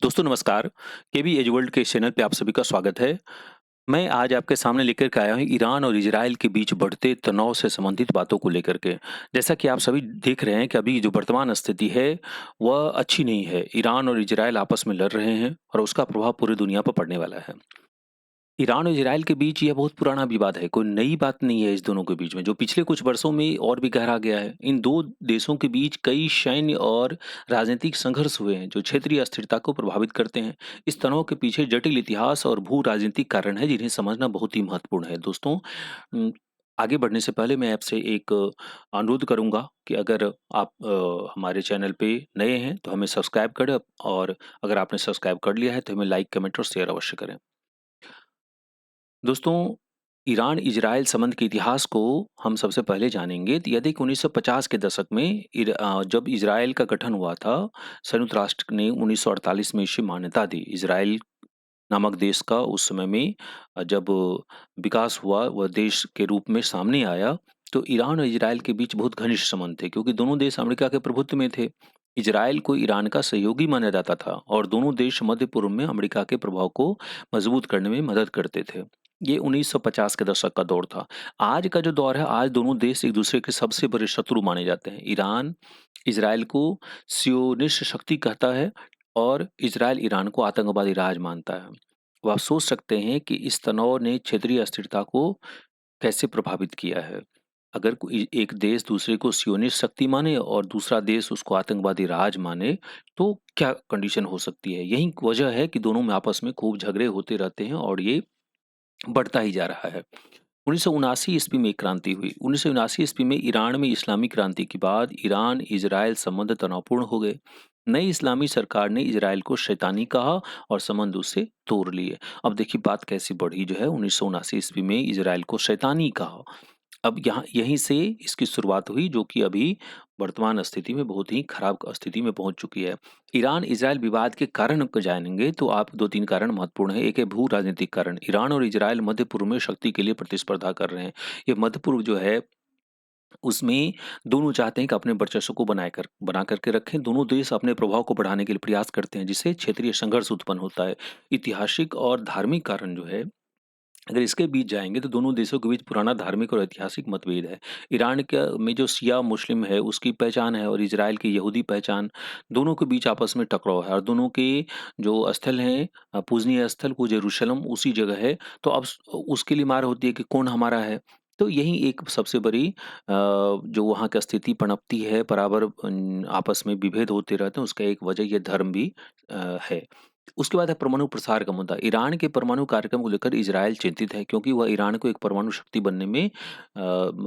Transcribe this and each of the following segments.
दोस्तों नमस्कार। केबी as world के इस चैनल पे आप सभी का स्वागत है। मैं आज आपके सामने लेकर के आया हूँ ईरान और इज़राइल के बीच बढ़ते तनाव से संबंधित बातों को लेकर के। जैसा कि आप सभी देख रहे हैं कि अभी जो वर्तमान स्थिति है, वह अच्छी नहीं है। ईरान और इज़राइल आपस में लड़ रहे हैं और उसका प्रभाव पूरी दुनिया पर पड़ने वाला है। ईरान और इज़राइल के बीच यह बहुत पुराना विवाद है, कोई नई बात नहीं है इस दोनों के बीच में, जो पिछले कुछ वर्षों में और भी गहरा गया है। इन 2 देशों के बीच कई सैन्य और राजनीतिक संघर्ष हुए हैं, जो क्षेत्रीय अस्थिरता को प्रभावित करते हैं। इस तनाव के पीछे जटिल इतिहास और भू-राजनीतिक कारण हैं, जिन्हें समझना बहुत ही महत्वपूर्ण है। दोस्तों आगे बढ़ने से पहले मैं आपसे एक अनुरोध करूँगा कि अगर आप हमारे चैनल पे नए हैं, तो हमें सब्सक्राइब करें और अगर आपने सब्सक्राइब कर लिया है, तो हमें लाइक, कमेंट और शेयर अवश्य करें। दोस्तों ईरान-इज़राइल संबंध के इतिहास को हम सबसे पहले जानेंगे तो यदि 1950 के दशक में जब इज़राइल का गठन हुआ था, संयुक्त राष्ट्र ने 1948 में इसे मान्यता दी। इज़राइल नामक देश का उस समय में जब विकास हुआ, वह देश के रूप में सामने आया, तो ईरान और इज़राइल के बीच बहुत घनिष्ठ संबंध थे क्योंकि दोनों देश अमेरिका के प्रभुत्व में थे। इज़राइल को ईरान का सहयोगी माना जाता था और दोनों देश मध्य पूर्व में अमेरिका के प्रभाव को मजबूत करने में मदद करते थे। ये 1950 के दशक का दौर था। आज का जो दौर है, आज दोनों देश एक दूसरे के सबसे बड़े शत्रु माने जाते हैं। ईरान इज़राइल को सियोनिस्ट शक्ति कहता है और इज़राइल ईरान को आतंकवादी राज मानता है। अब आप सोच सकते हैं कि इस तनाव ने क्षेत्रीय अस्थिरता को कैसे प्रभावित किया है। अगर कोई एक देश दूसरे को सियोनिस्ट शक्ति माने और दूसरा देश उसको आतंकवादी राज माने, तो क्या कंडीशन हो सकती है? यही वजह है कि दोनों में आपस में खूब झगड़े होते रहते हैं और ये बढ़ता ही जा रहा है। 1979 ईस्वी में एक क्रांति हुई। 1979 ईस्वी में ईरान में इस्लामी क्रांति के बाद ईरान-इज़राइल संबंध तनावपूर्ण हो गए। नई इस्लामी सरकार ने इज़राइल को शैतानी कहा और संबंध उससे तोड़ लिए। अब देखिए बात कैसी बढ़ी जो है, 1979 ईस्वी में इज़राइल को शैतानी कहा। अब यहाँ यहीं से इसकी शुरुआत हुई, जो कि अभी वर्तमान स्थिति में बहुत ही खराब स्थिति में पहुंच चुकी है। ईरान-इज़राइल विवाद के कारण को जानेंगे तो आप 2-3 कारण महत्वपूर्ण हैं। एक है भू-राजनीतिक कारण। ईरान और इज़राइल मध्य पूर्व में शक्ति के लिए प्रतिस्पर्धा कर रहे हैं। ये मध्य पूर्व जो है, उसमें दोनों चाहते हैं कि अपने वर्चस्व को बना कर के रखें। दोनों देश अपने प्रभाव को बढ़ाने के लिए प्रयास करते हैं, जिससे क्षेत्रीय संघर्ष उत्पन्न होता है। ऐतिहासिक और धार्मिक कारण जो है, अगर इसके बीच जाएँगे तो दोनों देशों के बीच पुराना धार्मिक और ऐतिहासिक मतभेद है। ईरान का में जो शिया मुस्लिम है, उसकी पहचान है और इज़राइल की यहूदी पहचान, दोनों के बीच आपस में टकराव है और दोनों के जो स्थल हैं, पूजनीय स्थल वो यरूशलेम उसी जगह है। तो अब उसके लिए मार होती है कि कौन हमारा है। तो यही एक सबसे बड़ी जो वहाँ की स्थिति पनपती है, बराबर आपस में विभेद होते रहते हैं, उसका एक वजह ये धर्म भी है। उसके बाद है परमाणु प्रसार का मुद्दा। ईरान के परमाणु कार्यक्रम को लेकर इज़राइल चिंतित है क्योंकि वह ईरान को एक परमाणु शक्ति बनने में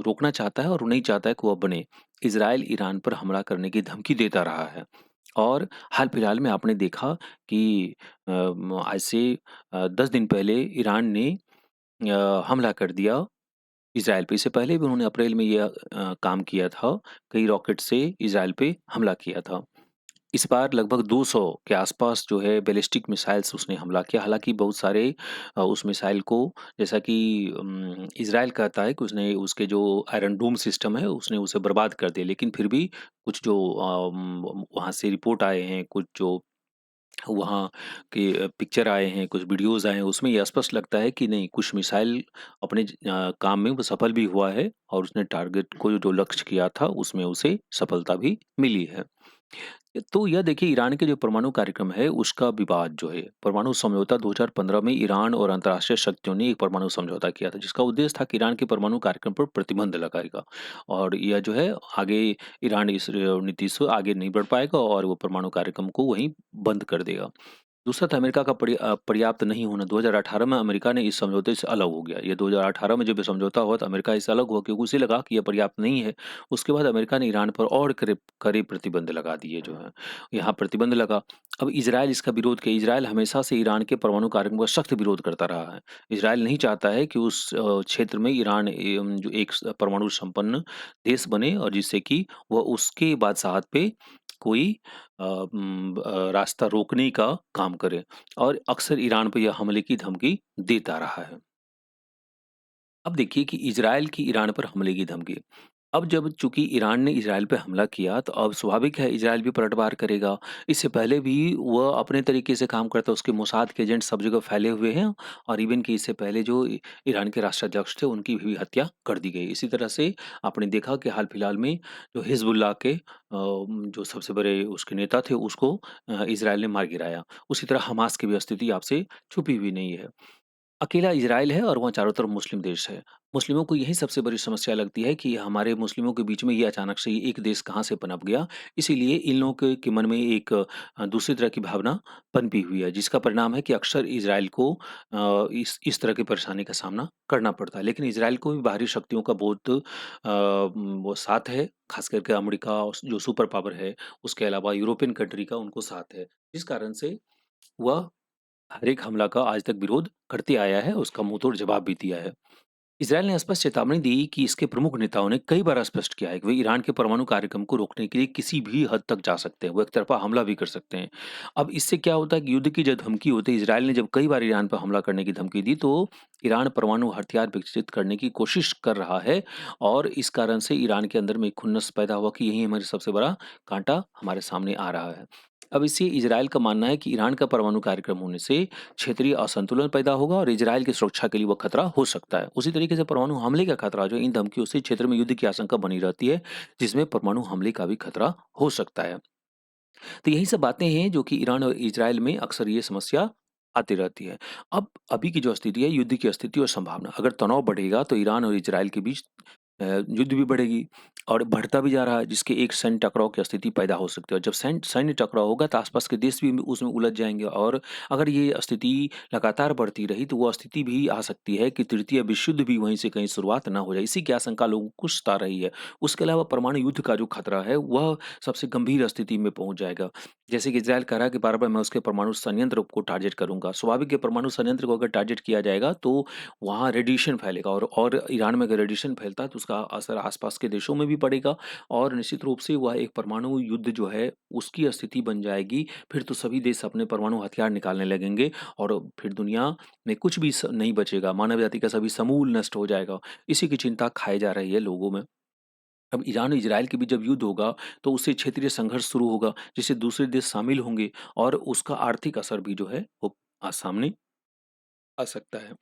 रोकना चाहता है और नहीं चाहता है कि वह बने। इज़राइल ईरान पर हमला करने की धमकी देता रहा है और हाल-फिलहाल में आपने देखा कि आज से 10 दिन पहले ईरान ने हमला कर दिया इज़राइल पे। इससे पहले भी उन्होंने अप्रैल में यह काम किया था, कई रॉकेट से इज़राइल पे हमला किया था। इस बार लगभग 200 के आसपास जो है बैलिस्टिक मिसाइल्स उसने हमला किया। हालाँकि बहुत सारे उस मिसाइल को, जैसा कि इज़राइल कहता है कि उसने उसके जो आयरन डोम सिस्टम है उसने उसे बर्बाद कर दिया। लेकिन फिर भी कुछ जो वहाँ से रिपोर्ट आए हैं, कुछ जो वहाँ के पिक्चर आए हैं, कुछ वीडियोज़ आए हैं, उसमें ये स्पष्ट लगता है कि नहीं, कुछ मिसाइल अपने काम में वो सफल भी हुआ है और उसने टारगेट को जो लक्ष्य किया था उसमें उसे सफलता भी मिली है। तो यह देखिए ईरान के जो परमाणु कार्यक्रम है उसका विवाद जो है, परमाणु समझौता 2015 में ईरान और अंतर्राष्ट्रीय शक्तियों ने एक परमाणु समझौता किया था जिसका उद्देश्य था कि ईरान के परमाणु कार्यक्रम पर प्रतिबंध लगाएगा और यह जो है आगे ईरान इस नीति से आगे नहीं बढ़ पाएगा और वो परमाणु कार्यक्रम को वहीं बंद कर देगा। दूसरा था अमेरिका का पर्याप्त नहीं होना। 2018 में अमेरिका ने इस समझौते से अलग हो गया। ये 2018 में जब ये समझौता हुआ तो अमेरिका इससे अलग हुआ क्योंकि उसे लगा कि ये पर्याप्त नहीं है। उसके बाद अमेरिका ने ईरान पर और कड़े कड़े प्रतिबंध लगा दिए जो हैं। यहाँ प्रतिबंध लगा। अब इज़राइल इसका विरोध किया। इज़राइल हमेशा से ईरान के परमाणु कार्यक्रम का सख्त विरोध करता रहा है। इज़राइल नहीं चाहता है कि उस क्षेत्र में ईरान जो एक परमाणु संपन्न देश बने और जिससे कि वह उसके बादशाहत पे कोई रास्ता रोकने का काम करे और अक्सर ईरान पे यह हमले की धमकी देता रहा है। अब देखिए कि इज़राइल की ईरान पर हमले की धमकी। अब जब चूँकि ईरान ने इज़राइल पे हमला किया, तो अब स्वाभाविक है इज़राइल भी पलटवार करेगा। इससे पहले भी वह अपने तरीके से काम करता है, उसके मोसाद के एजेंट सब जगह फैले हुए हैं और इवन कि इससे पहले जो ईरान के राष्ट्राध्यक्ष थे, उनकी भी हत्या कर दी गई। इसी तरह से आपने देखा कि हाल-फिलहाल में जो हिज़्बुल्लाह के जो सबसे बड़े उसके नेता थे, उसको इज़राइल ने मार गिराया। उसी तरह हमास की भी स्थिति आपसे छुपी हुई नहीं है। अकेला इज़राइल है और वहाँ चारों तरफ मुस्लिम देश है। मुस्लिमों को यही सबसे बड़ी समस्या लगती है कि हमारे मुस्लिमों के बीच में ये अचानक से ये एक देश कहाँ से पनप गया। इसीलिए इन लोगों के मन में एक दूसरी तरह की भावना पनपी हुई है, जिसका परिणाम है कि अक्सर इज़राइल को इस तरह की परेशानी का सामना करना पड़ता है। लेकिन इज़राइल को भी बाहरी शक्तियों का बहुत वो साथ है, ख़ास करके अमेरिका और जो सुपर पावर है, उसके अलावा यूरोपियन कंट्री का उनको साथ है। जिस कारण से वह हर एक हमला का आज तक विरोध करते आया है, उसका मुँहतोड़ जवाब भी दिया है। इज़राइल ने स्पष्ट चेतावनी दी कि इसके प्रमुख नेताओं ने कई बार स्पष्ट किया है कि वे ईरान के परमाणु कार्यक्रम को रोकने के लिए किसी भी हद तक जा सकते हैं, वो एकतरफ़ा हमला भी कर सकते हैं। अब इससे क्या होता है कि युद्ध की जब धमकी होती है, इज़राइल ने जब कई बार ईरान पर हमला करने की धमकी दी, तो ईरान परमाणु हथियार विकसित करने की कोशिश कर रहा है और इस कारण से ईरान के अंदर में एक खुन्नस पैदा हुआ कि यही हमारे सबसे बड़ा काँटा हमारे सामने आ रहा है। अब इससे इज़राइल का मानना है कि ईरान का परमाणु कार्यक्रम होने से क्षेत्रीय असंतुलन पैदा होगा और इजरायल की सुरक्षा के लिए वो खतरा हो सकता है। उसी तरीके से परमाणु हमले का खतरा जो इन धमकियों से क्षेत्र में युद्ध की आशंका बनी रहती है, जिसमें परमाणु हमले का भी खतरा हो सकता है। तो यही सब बातें हैं जो कि ईरान और इजरायल में अक्सर ये समस्या आती रहती है। अब अभी की जो स्थिति है, युद्ध की स्थिति और संभावना, अगर तनाव बढ़ेगा तो ईरान और इजरायल के बीच युद्ध भी बढ़ेगी और बढ़ता भी जा रहा है, जिसके एक सैन्य टकराव की स्थिति पैदा हो सकती है और जब सैन्य सैन्य टकराव होगा तो आसपास के देश भी उसमें उलझ जाएंगे और अगर ये स्थिति लगातार बढ़ती रही तो वो स्थिति भी आ सकती है कि तृतीय विश्व युद्ध भी वहीं से कहीं शुरुआत ना हो जाए। इसी की आशंका लोगों को सता रही है। उसके अलावा परमाणु युद्ध का जो खतरा है वह सबसे गंभीर स्थिति में पहुंच जाएगा। जैसे कि इजरायल कह रहा है कि बार बार मैं उसके परमाणु संयंत्र को टारगेट करूंगा। स्वाभाविक है, परमाणु संयंत्र को अगर टारगेट किया जाएगा तो वहाँ रेडिएशन फैलेगा और ईरान में अगर रेडिएशन फैलता है तो उसका असर आसपास के देशों में भी पड़ेगा और निश्चित रूप से वह एक परमाणु युद्ध जो है उसकी स्थिति बन जाएगी। फिर तो सभी देश अपने परमाणु हथियार निकालने लगेंगे और फिर दुनिया में कुछ भी नहीं बचेगा, मानव जाति का सभी समूल नष्ट हो जाएगा। इसी की चिंता खाई जा रही है लोगों में। अब ईरान और इजराइल के बीच जब युद्ध होगा तो उससे क्षेत्रीय संघर्ष शुरू होगा, जिससे दूसरे देश शामिल होंगे और उसका आर्थिक असर भी जो है वो सामने आ सकता है।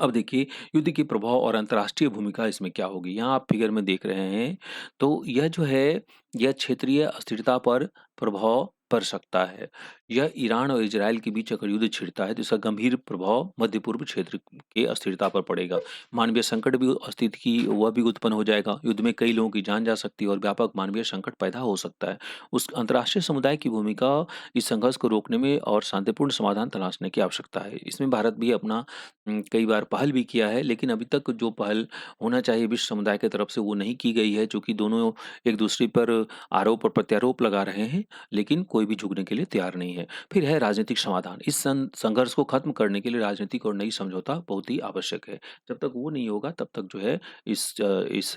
अब देखिए युद्ध के प्रभाव और अंतर्राष्ट्रीय भूमिका इसमें क्या होगी? यहाँ आप फिगर में देख रहे हैं, तो यह जो है, यह क्षेत्रीय अस्थिरता पर प्रभाव पड़ सकता है। यह ईरान और इज़राइल के बीच अगर युद्ध छिड़ता है, तो इसका गंभीर प्रभाव मध्य पूर्व क्षेत्र की अस्थिरता पर पड़ेगा। मानवीय संकट भी स्थिति की वह भी उत्पन्न हो जाएगा। युद्ध में कई लोगों की जान जा सकती है और व्यापक मानवीय संकट पैदा हो सकता है। उस अंतर्राष्ट्रीय समुदाय की भूमिका इस संघर्ष को रोकने में और शांतिपूर्ण समाधान तलाशने की आवश्यकता है। इसमें भारत भी अपना कई बार पहल भी किया है, लेकिन अभी तक जो पहल होना चाहिए विश्व समुदाय की तरफ से वो नहीं की गई है, चूँकि दोनों एक-दूसरे पर आरोप और प्रत्यारोप लगा रहे हैं, लेकिन कोई भी झुकने के लिए तैयार नहीं है। फिर है राजनीतिक समाधान। इस संघर्ष को खत्म करने के लिए राजनीतिक और नई समझौता बहुत ही आवश्यक है। जब तक वो नहीं होगा तब तक जो है इस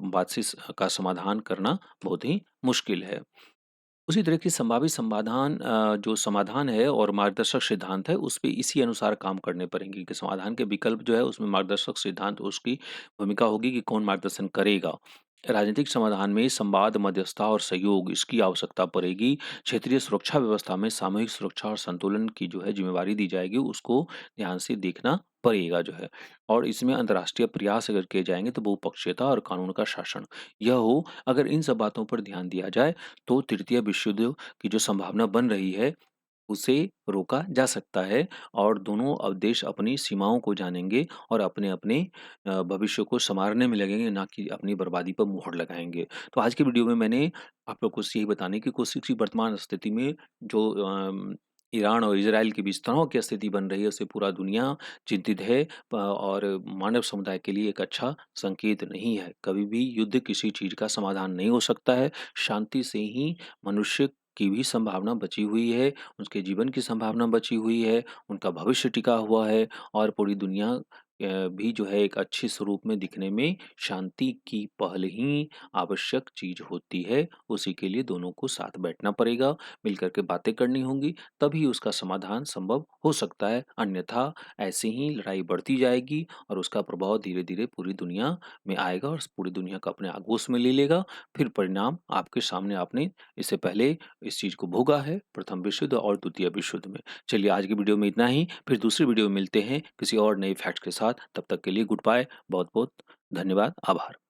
बात से का समाधान करना बहुत ही मुश्किल है। उसी तरह की संभावित समाधान जो समाधान है और मार्गदर्शक सिद्धांत है, उस पे इसी अनुसार काम करने पड़ेंगे कि समाधान के विकल्प जो है उसमें मार्गदर्शक सिद्धांत उसकी भूमिका होगी कि कौन मार्गदर्शन करेगा। राजनीतिक समाधान में संवाद, मध्यस्थता और सहयोग इसकी आवश्यकता पड़ेगी। क्षेत्रीय सुरक्षा व्यवस्था में सामूहिक सुरक्षा और संतुलन की जो है ज़िम्मेवारी दी जाएगी, उसको ध्यान से देखना पड़ेगा जो है। और इसमें अंतर्राष्ट्रीय प्रयास अगर किए जाएँगे तो बहुपक्षीयता और कानून का शासन यह हो, अगर इन सब बातों पर ध्यान दिया जाए तो तृतीय विश्व युद्ध की जो संभावना बन रही है, उसे रोका जा सकता है और दोनों अब देश अपनी सीमाओं को जानेंगे और अपने-अपने भविष्य को सँवारने में लगेंगे, ना कि अपनी बर्बादी पर मुहर लगाएँगे। तो आज की वीडियो में मैंने आप लोग को यही बताने की कोशिश की, वर्तमान स्थिति में जो ईरान और इज़राइल के बीच तनाव की स्थिति बन रही है, उससे पूरा दुनिया चिंतित है और मानव समुदाय के लिए एक अच्छा संकेत नहीं है। कभी भी युद्ध किसी चीज़ का समाधान नहीं हो सकता है, शांति से ही मनुष्य की भी संभावना बची हुई है, उसके जीवन की संभावना बची हुई है, उनका भविष्य टिका हुआ है और पूरी दुनिया भी जो है एक अच्छे स्वरूप में दिखने में शांति की पहल ही आवश्यक चीज़ होती है। उसी के लिए दोनों को साथ बैठना पड़ेगा, मिलकर के बातें करनी होंगी, तभी उसका समाधान संभव हो सकता है। अन्यथा ऐसे ही लड़ाई बढ़ती जाएगी और उसका प्रभाव धीरे-धीरे पूरी दुनिया में आएगा और पूरी दुनिया को अपने आगोश में ले लेगा। फिर परिणाम आपके सामने, आपने इससे पहले इस चीज़ को भोगा है, प्रथम विश्व युद्ध और द्वितीय विश्व युद्ध में। चलिए आज की वीडियो में इतना ही, फिर दूसरी वीडियो में मिलते हैं किसी और नए फैक्ट्स के साथ। तब तक के लिए गुड बाय, बहुत-बहुत धन्यवाद, आभार।